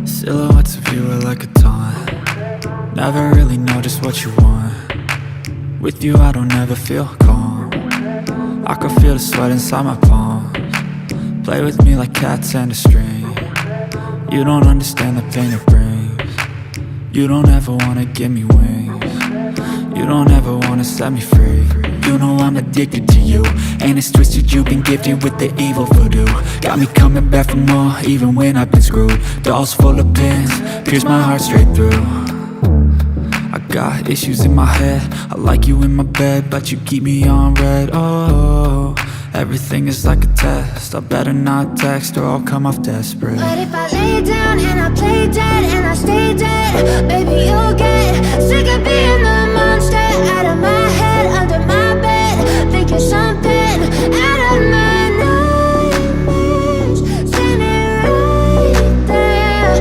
Silhouettes of you are like a taunt. Never really know just what you want. With you I don't ever feel calm. I can feel the sweat inside my palms. Play with me like cats and a string. You don't understand the pain it brings. You don't ever wanna give me wings. You don't ever wanna set me free. You know I'm addicted to you, and it's twisted, you've been gifted with the evil voodoo. Got me coming back for more, even when I've been screwed. Dolls full of pins, pierce my heart straight through. I got issues in my head, I like you in my bed, but you keep me on red. Oh, everything is like a test, I better not text or I'll come off desperate. But if I lay down and I play dead and I stay dead, baby you'll get sick of being the monster out of my head, under my bed, thinking something out of my nightmares, standing right there.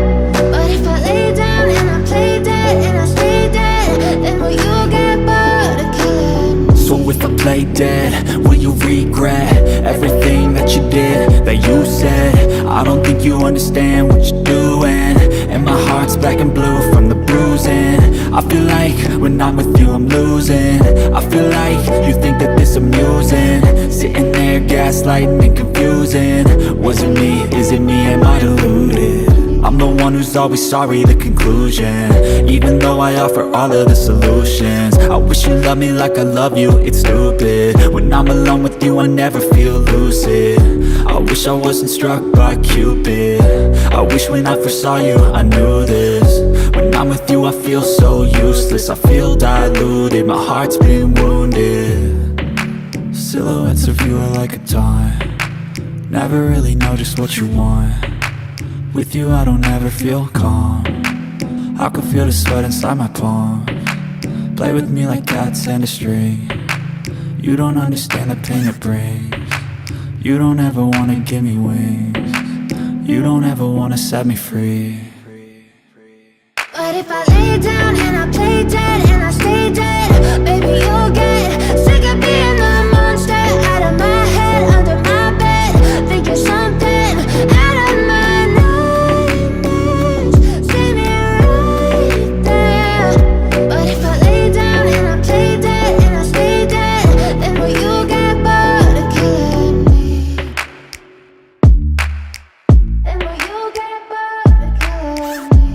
But if I lay down and I play dead and I stay dead, then will you get bored of killing me? So if I play dead, will you regret everything that you did, that you said? I don't think you understand what you're doing, and my heart's black and blue from the bruising. I feel like when I'm with you I'm losing. I feel like you think that this amusing, sitting there gaslighting and confusing. Was it me? Is it me? Am I deluded? I'm the one who's always sorry, the conclusion, even though I offer all of the solutions. I wish you loved me like I love you, it's stupid. When I'm alone with you I never feel lucid. I wish I wasn't struck by Cupid. I wish when I first saw you I knew this. When I'm with you I feel so useless, I feel diluted, my heart's been wounded. Silhouettes of you are like a taunt. Never really know just what you want. With you I don't ever feel calm. I can feel the sweat inside my palms. Play with me like cats and a string. You don't understand the pain it brings. You don't ever wanna give me wings. You don't ever wanna set me free. But if I lay down and I play dead and I stay dead, baby you'll get sick of being the monster out of my head, under my bed, thinking something out of my nightmares, standing right there. But if I lay down and I play dead and I stay dead, then will you get bored of killing me? Then will you get bored of killing me?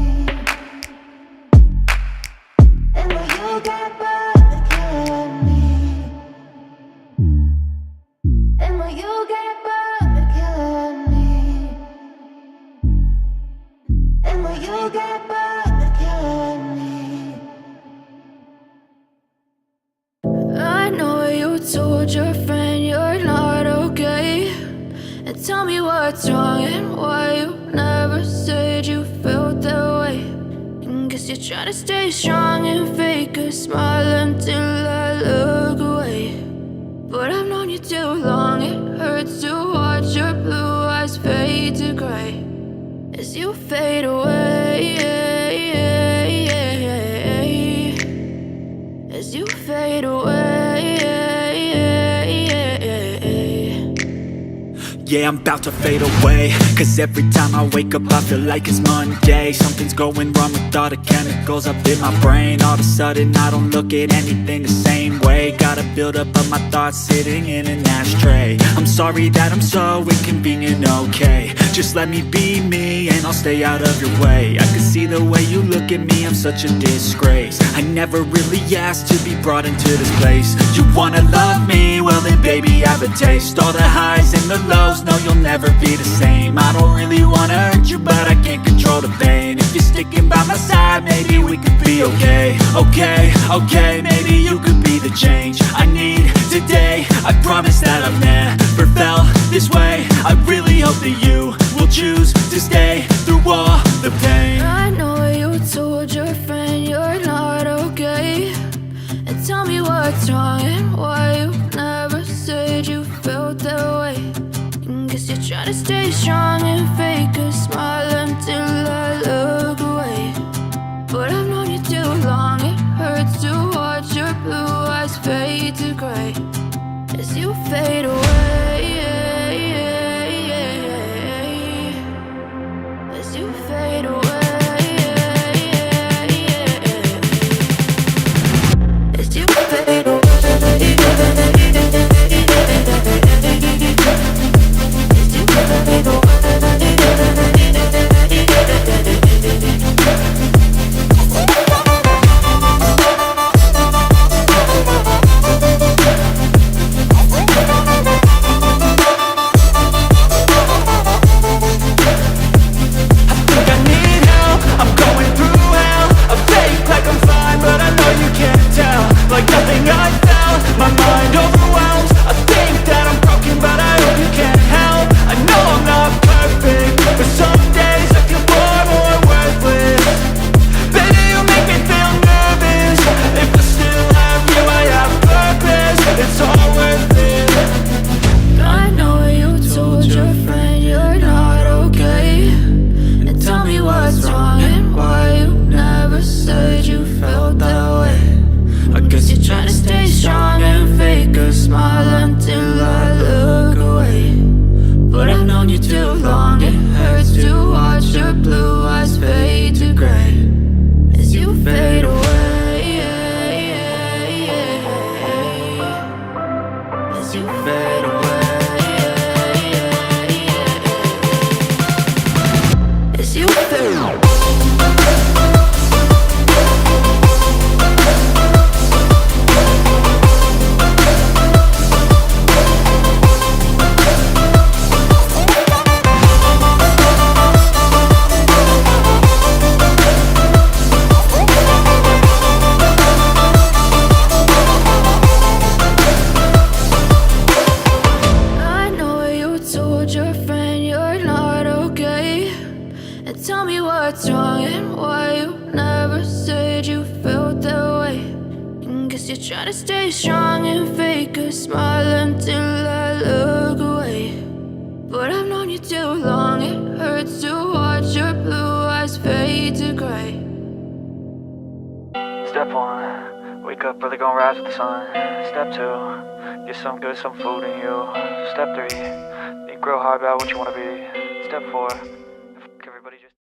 Then will you get bored of killing me? Then will you get bored of killing me? Then will you get bored of killing me? I know you told your friend you're not okay, and tell me what's wrong and why you never said you felt that way. And guess you're trying to stay strong and fake a smile until I look away. But I've known you too long, it hurts to watch your blue eyes fade to gray as you fade away, as you fade away. Yeah, I'm about to fade away, cause every time I wake up I feel like it's Monday. Something's going wrong with all the chemicals up in my brain. All of a sudden I don't look at anything the same way. Gotta build up of my thoughts sitting in an ashtray. I'm sorry that I'm so inconvenient, okay. Just let me be me and I'll stay out of your way. I can see the way you look at me, I'm such a disgrace. I never really asked to be brought into this place. You wanna love me? Well then baby I have a taste. All the highs and the lows, no you'll never be the same. I don't really wanna hurt you but I can't control the pain. If you're sticking by my side maybe we could be okay. Okay, maybe you could that you will choose to stay through all the pain. I know you told your friend you're not okay, and tell me what's wrong and why you never said you felt that way. And guess you're trying to stay strong and fake a smile until I look away. But I've known you too long, it hurts to watch your blue eyes fade to gray as you fade away, as you fade away, as you fade away, as you fade away. Like nothing I felt, my mind overwhelms. I think that I'm broken, but I hope you can't help. I know I'm not perfect, but some days I feel far more worthless. Baby, you make me feel nervous. If I still have you, I have purpose. It's all worth it. I know you told your friend you're not okay, and tell me what's wrong and why you never said you felt that way. I guess you're trying to stay strong and fake a smile until I look away. But I've known you too long, it hurts to watch your blue eyes fade to gray as you fade away, as you fade away, as you fade away. Tell me what's wrong and why you never said you felt that way. And guess you're trying to stay strong and fake a smile until I look away. But I've known you too long, it hurts to watch your blue eyes fade to gray. Step 1, wake up early, gonna rise with the sun. Step 2, get some good, some food in you. Step 3, think real hard about what you wanna be. Step 4, everybody just